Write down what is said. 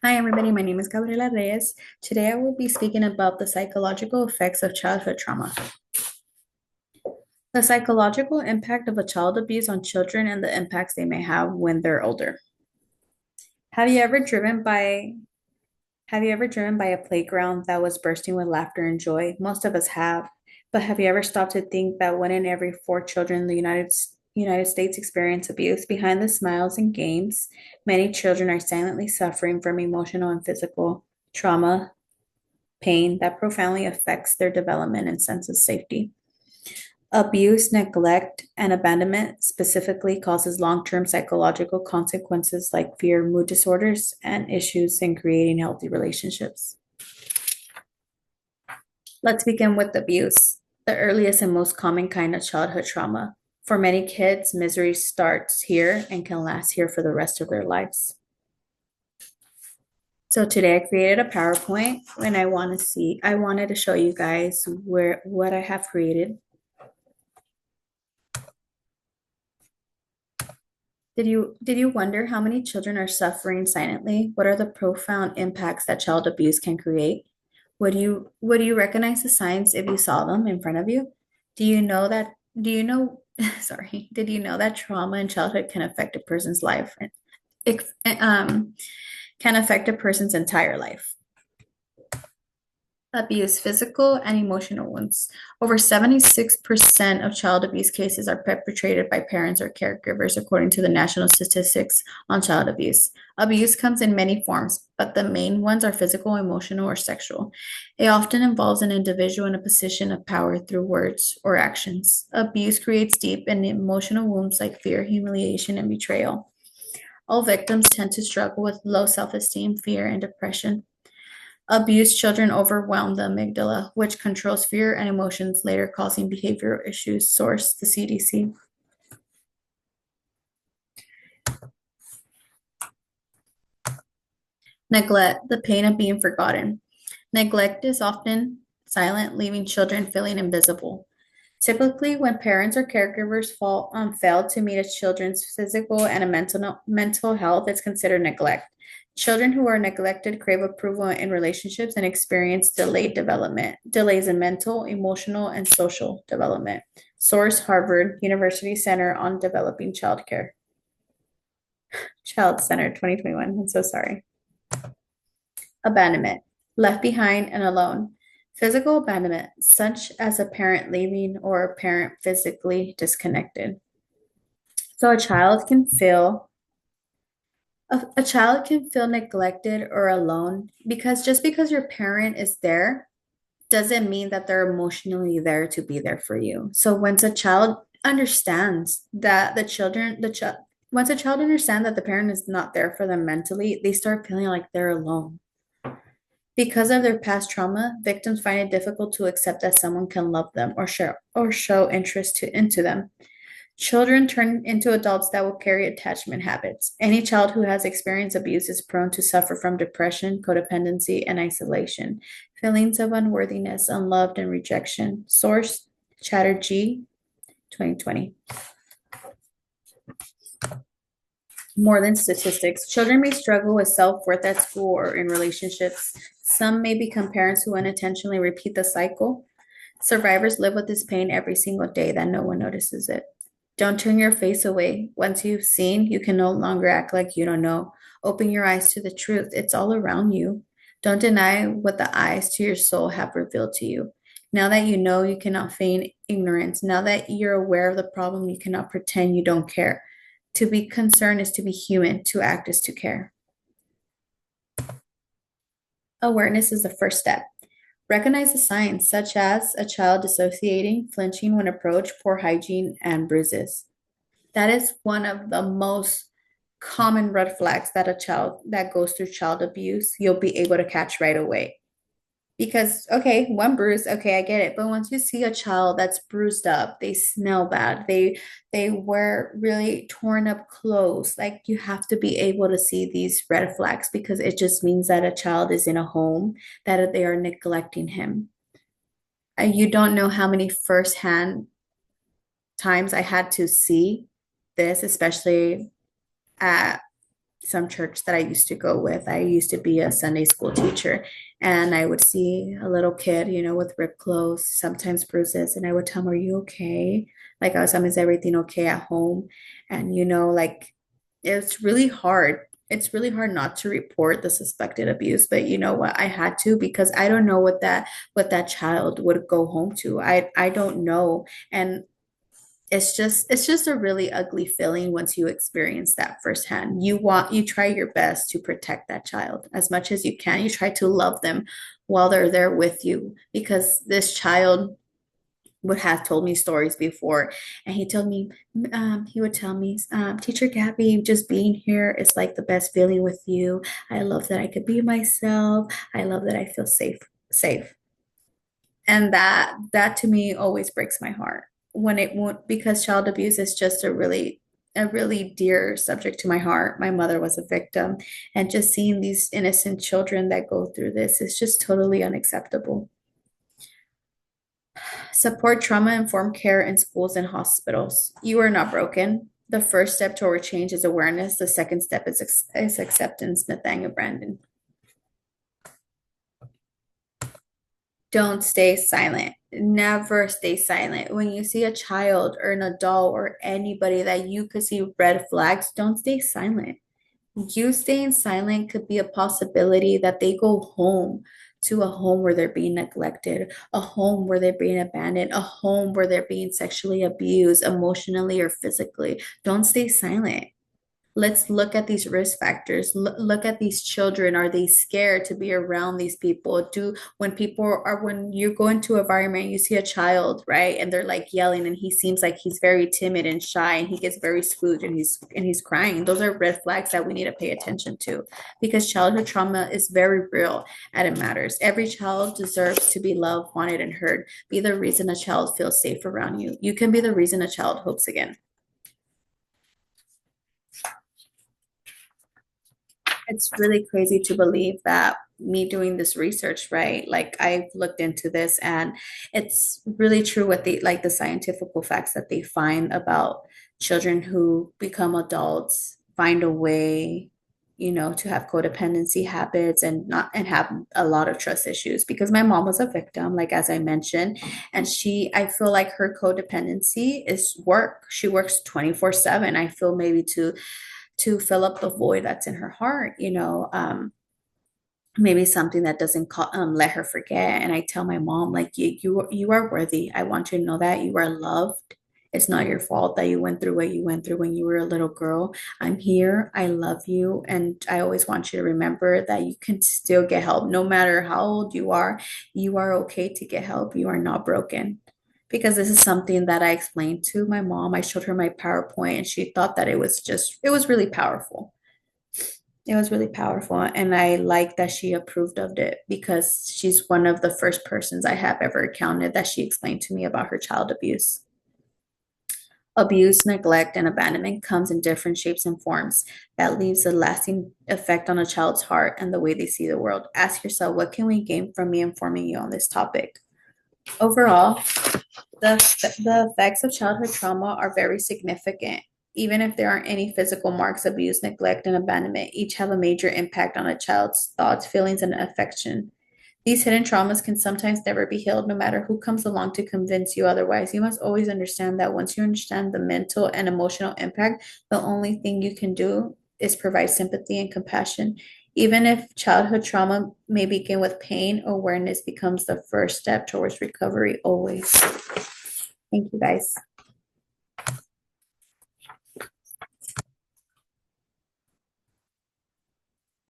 Hi, everybody. My name is Gabriela Reyes. Today, I will be speaking about the psychological effects of childhood trauma. The psychological impact of a child abuse on children and the impacts they may have when they're older. Have you ever driven by have you ever driven by a playground that was bursting with laughter and joy? Most of us have. But have you ever stopped to think that one in every four children in the United States experience abuse? Behind the smiles and games, many children are silently suffering from emotional and physical trauma, pain that profoundly affects their development and sense of safety. Abuse, neglect, and abandonment specifically causes long-term psychological consequences like fear, mood disorders, and issues in creating healthy relationships. Let's begin with abuse, the earliest and most common kind of childhood trauma. For many kids, misery starts here and can last here for the rest of their lives. So today I created a PowerPoint and I wanted to show you guys what I have created. Did you wonder how many children are suffering silently? What are the profound impacts that child abuse can create? Would you recognize the signs if you saw them in front of you? Do you know sorry, did you know that trauma in childhood can affect a person's life? It can affect a person's entire life. Abuse, physical and emotional wounds. Over 76% of child abuse cases are perpetrated by parents or caregivers, according to the National Statistics on Child Abuse. Abuse comes in many forms, but the main ones are physical, emotional, or sexual. It often involves an individual in a position of power through words or actions. Abuse creates deep and emotional wounds like fear, humiliation, and betrayal. All victims tend to struggle with low self-esteem, fear, and depression. Abused children overwhelm the amygdala, which controls fear and emotions, later causing behavioral issues. Source: the CDC. Neglect, the pain of being forgotten. Neglect is often silent, leaving children feeling invisible. Typically, when parents or caregivers fail to meet a children's physical and mental health, it's considered neglect. Children who are neglected crave approval in relationships and experience delays in mental, emotional, and social development. Source: Harvard University Center on Developing Childcare. Child Center 2021. I'm so sorry. Abandonment, left behind and alone. Physical abandonment, such as a parent leaving or a parent physically disconnected. So a child can feel neglected or alone because just because your parent is there doesn't mean that they're emotionally there to be there for you. So once a child understands that once a child understands that the parent is not there for them mentally, they start feeling like they're alone. Because of their past trauma, victims find it difficult to accept that someone can love them or show interest into them. Children turn into adults that will carry attachment habits. Any child who has experienced abuse is prone to suffer from depression, codependency, and isolation, feelings of unworthiness, unloved, and rejection. Source: Chatterjee, 2020. More than statistics, children may struggle with self-worth at school or in relationships. Some may become parents who unintentionally repeat the cycle. Survivors live with this pain every single day that no one notices it. Don't turn your face away. Once you've seen, you can no longer act like you don't know. Open your eyes to the truth. It's all around you. Don't deny what the eyes to your soul have revealed to you. Now that you know, you cannot feign ignorance. Now that you're aware of the problem, you cannot pretend you don't care. To be concerned is to be human. To act is to care. Awareness is the first step. Recognize the signs, such as a child dissociating, flinching when approached, poor hygiene, and bruises. That is one of the most common red flags that a child that goes through child abuse, you'll be able to catch right away. Because, okay, one bruise, okay, I get it. But once you see a child that's bruised up, they smell bad, they wear really torn up clothes, like you have to be able to see these red flags because it just means that a child is in a home that they are neglecting him. And you don't know how many firsthand times I had to see this, especially at some church that I used to go with. I used to be a Sunday school teacher, and I would see a little kid, with ripped clothes, sometimes bruises, and I would tell him, "Are you okay?" Like I was telling him, "Is everything okay at home?" And like it's really hard. It's really hard not to report the suspected abuse, but you know what? I had to because I don't know what that child would go home to. I don't know. And it's just a really ugly feeling once you experience that firsthand. You try your best to protect that child as much as you can. You try to love them while they're there with you because this child would have told me stories before, and he would tell me, Teacher Gabby, just being here is like the best feeling with you. I love that I could be myself. I love that I feel safe. And that to me always breaks my heart when it won't, because child abuse is just a really dear subject to my heart. My mother was a victim, and just seeing these innocent children that go through this is just totally unacceptable. Support trauma-informed care in schools and hospitals. You are not broken. The first step toward change is awareness. The second step is acceptance. Nathaniel Brandon. Don't stay silent. Never stay silent. When you see a child or an adult or anybody that you could see red flags, don't stay silent. You staying silent could be a possibility that they go home to a home where they're being neglected, a home where they're being abandoned, a home where they're being sexually abused, emotionally or physically. Don't stay silent. Let's look at these risk factors. Look at these children. Are they scared to be around these people? When you go into an environment, you see a child, right? And they're like yelling, and he seems like he's very timid and shy, and he gets very spooked, and he's crying. Those are red flags that we need to pay attention to because childhood trauma is very real and it matters. Every child deserves to be loved, wanted, and heard. Be the reason a child feels safe around you. You can be the reason a child hopes again. It's really crazy to believe that me doing this research, right? Like I've looked into this and it's really true what the scientific facts that they find about children who become adults, find a way, to have codependency habits and not and have a lot of trust issues because my mom was a victim, like as I mentioned, and I feel like her codependency is work. She works 24/7. I feel maybe to fill up the void that's in her heart, maybe something that doesn't let her forget. And I tell my mom, like, you are worthy. I want you to know that you are loved. It's not your fault that you went through what you went through when you were a little girl. I'm here. I love you. And I always want you to remember that you can still get help. No matter how old you are okay to get help. You are not broken. Because this is something that I explained to my mom. I showed her my PowerPoint and she thought that it was really powerful. It was really powerful. And I like that she approved of it because she's one of the first persons I have ever encountered that she explained to me about her child abuse. Abuse, neglect, and abandonment comes in different shapes and forms that leaves a lasting effect on a child's heart and the way they see the world. Ask yourself, what can we gain from me informing you on this topic? Overall, the effects of childhood trauma are very significant. Even if there aren't any physical marks, abuse, neglect, and abandonment each have a major impact on a child's thoughts, feelings, and affection. These hidden traumas can sometimes never be healed, no matter who comes along to convince you otherwise. You must always understand that once you understand the mental and emotional impact, the only thing you can do is provide sympathy and compassion. Even if childhood trauma may begin with pain, awareness becomes the first step towards recovery always. Thank you guys.